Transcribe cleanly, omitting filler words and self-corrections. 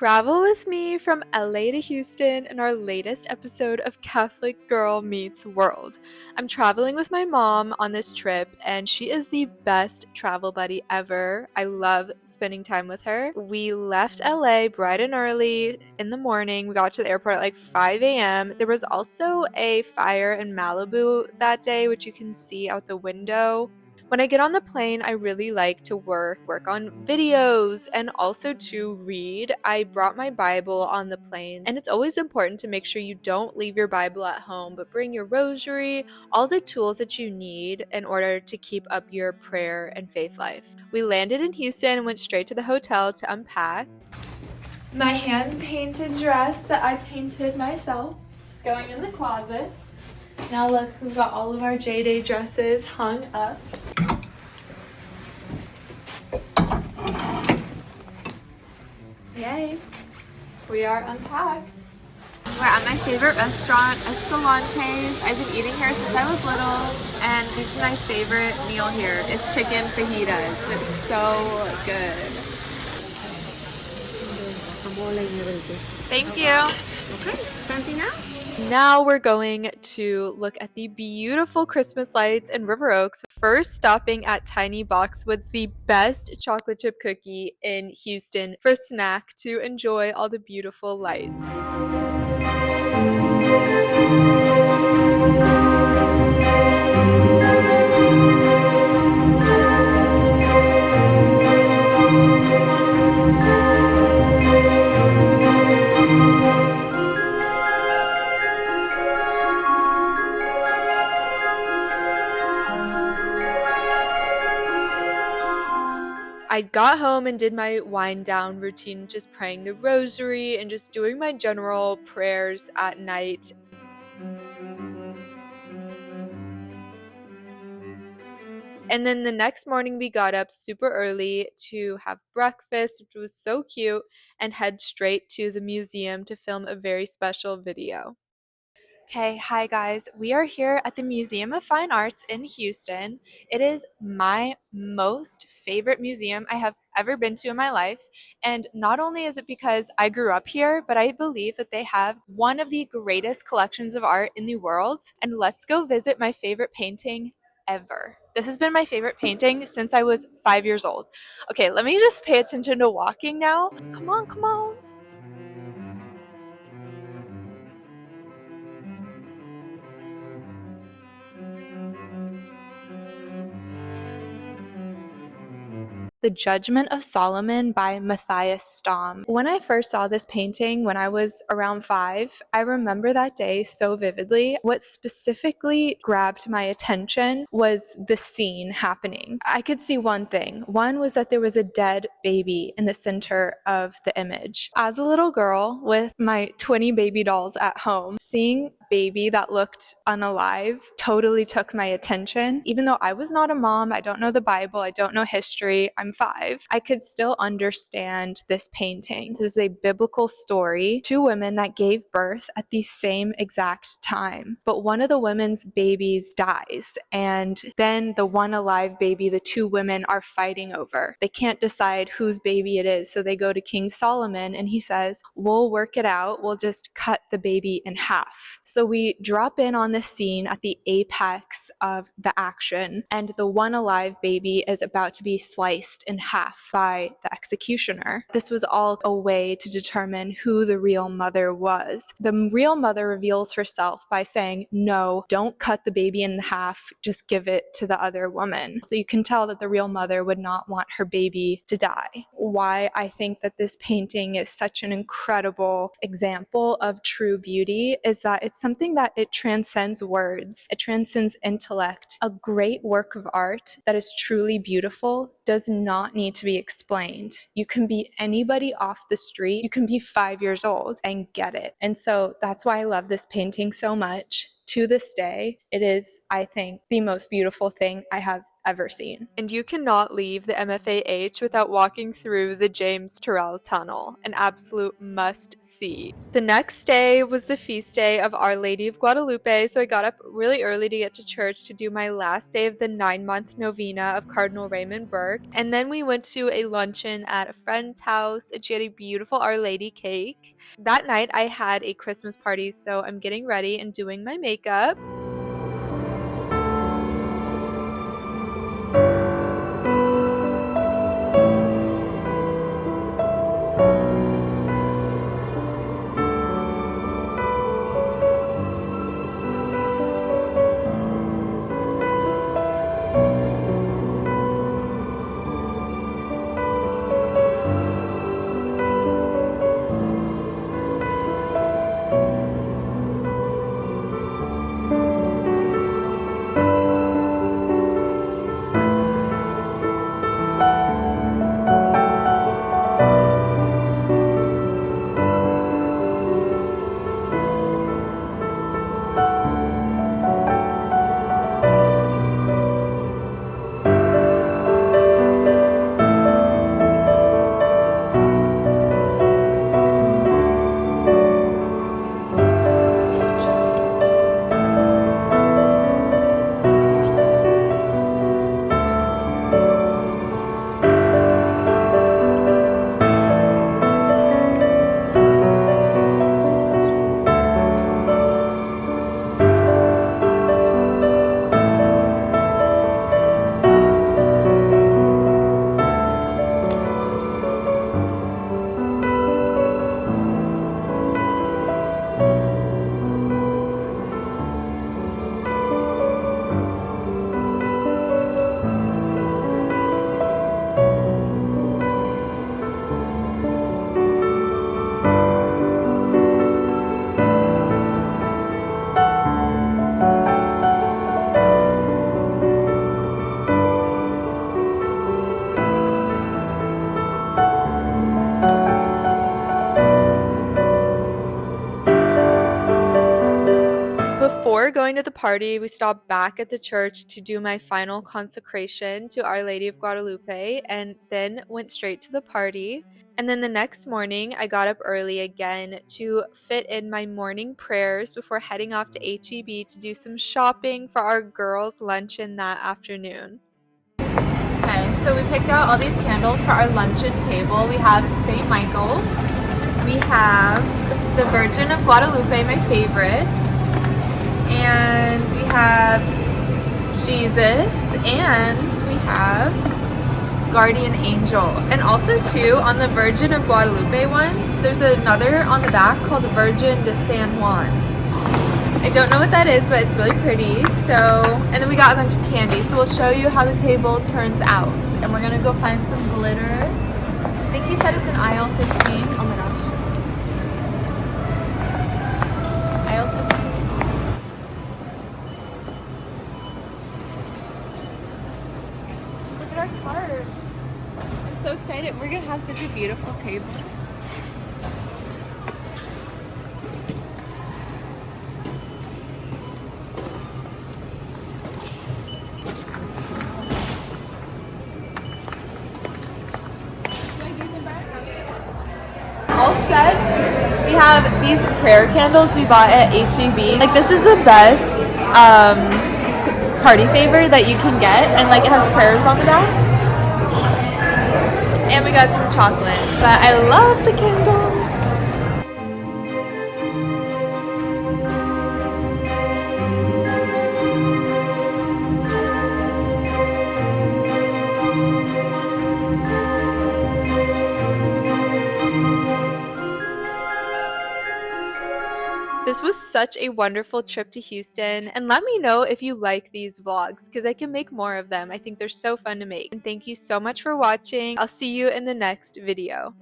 Travel with me from LA to Houston in our latest episode of Catholic Girl Meets World. I'm traveling with my mom on this trip, and she is the best travel buddy ever. I love spending time with her. We left LA bright and early in the morning. We got to the airport at like 5 a.m. There was also a fire in Malibu that day, which you can see out the window. When I get on the plane, I really like to work on videos and also to read. I brought my Bible on the plane, and it's always important to make sure you don't leave your Bible at home, but bring your rosary, all the tools that you need in order to keep up your prayer and faith life. We landed in Houston and went straight to the hotel to unpack. My hand-painted dress that I painted myself, going in the closet. Now look, we've got all of our J-Day dresses hung up. Yay! We are unpacked. We're at my favorite restaurant, Escalante's. I've been eating here since I was little, and this is my favorite meal here. It's chicken fajitas. It's so good. Thank you. Okay, something else? Now we're going to look at the beautiful Christmas lights in River Oaks. First stopping at Tiny Boxwood's, the best chocolate chip cookie in Houston, for a snack to enjoy all the beautiful lights. I got home and did my wind down routine, just praying the rosary and just doing my general prayers at night. And then the next morning we got up super early to have breakfast, which was so cute, and head straight to the museum to film a very special video. Okay, hi guys. We are here at the Museum of Fine Arts in Houston. It is my most favorite museum I have ever been to in my life. And not only is it because I grew up here, but I believe that they have one of the greatest collections of art in the world. And let's go visit my favorite painting ever. This has been my favorite painting since I was 5 years old. Okay, let me just pay attention to walking now. Come on, come on. The Judgment of Solomon by Matthias Stamm. When I first saw this painting when I was around 5, I remember that day so vividly. What specifically grabbed my attention was the scene happening. I could see one thing. One was that there was a dead baby in the center of the image. As a little girl with my 20 baby dolls at home, seeing baby that looked unalive totally took my attention. Even though I was not a mom, I don't know the Bible, I don't know history, I'm 5, I could still understand this painting. This is a biblical story, 2 women that gave birth at the same exact time. But one of the women's babies dies, and then the one alive baby, the 2 women are fighting over. They can't decide whose baby it is, so they go to King Solomon and he says, "We'll work it out, we'll just cut the baby in half." So we drop in on the scene at the apex of the action, and the one alive baby is about to be sliced in half by the executioner. This was all a way to determine who the real mother was. The real mother reveals herself by saying, "No, don't cut the baby in half, just give it to the other woman." So you can tell that the real mother would not want her baby to die. Why I think that this painting is such an incredible example of true beauty is that it's something that it transcends words, it transcends intellect. A great work of art that is truly beautiful does not need to be explained. You can be anybody off the street, you can be 5 years old and get it. And so that's why I love this painting so much. To this day, it is, I think, the most beautiful thing I have ever seen. And you cannot leave the MFAH without walking through the James Turrell Tunnel, an absolute must-see. The next day was the feast day of Our Lady of Guadalupe, so I got up really early to get to church to do my last day of the 9-month novena of Cardinal Raymond Burke. And then we went to a luncheon at a friend's house, and she had a beautiful Our Lady cake. That night I had a Christmas party, so I'm getting ready and doing my makeup. Before going to the party, we stopped back at the church to do my final consecration to Our Lady of Guadalupe, and then went straight to the party. And then the next morning, I got up early again to fit in my morning prayers before heading off to H-E-B to do some shopping for our girls' luncheon that afternoon. Okay, so we picked out all these candles for our luncheon table. We have St. Michael, we have the Virgin of Guadalupe, my favorite, and we have Jesus, and we have Guardian Angel. And also too, on the Virgin of Guadalupe ones, there's another on the back called Virgin de San Juan. I don't know what that is, but it's really pretty. So, and then we got a bunch of candy, so we'll show you how the table turns out. And we're gonna go find some glitter. I think he said it's in aisle 15. Oh my gosh. Aisle 15. Look at our cards. I'm so excited. We're gonna have such a beautiful table. All set. We have these prayer candles we bought at H-E-B. Like, this is the best party favor that you can get, and like it has prayers on the back. And we got some chocolate, but I love the candles. This was such a wonderful trip to Houston, and let me know if you like these vlogs because I can make more of them. I think they're so fun to make. And thank you so much for watching. I'll see you in the next video.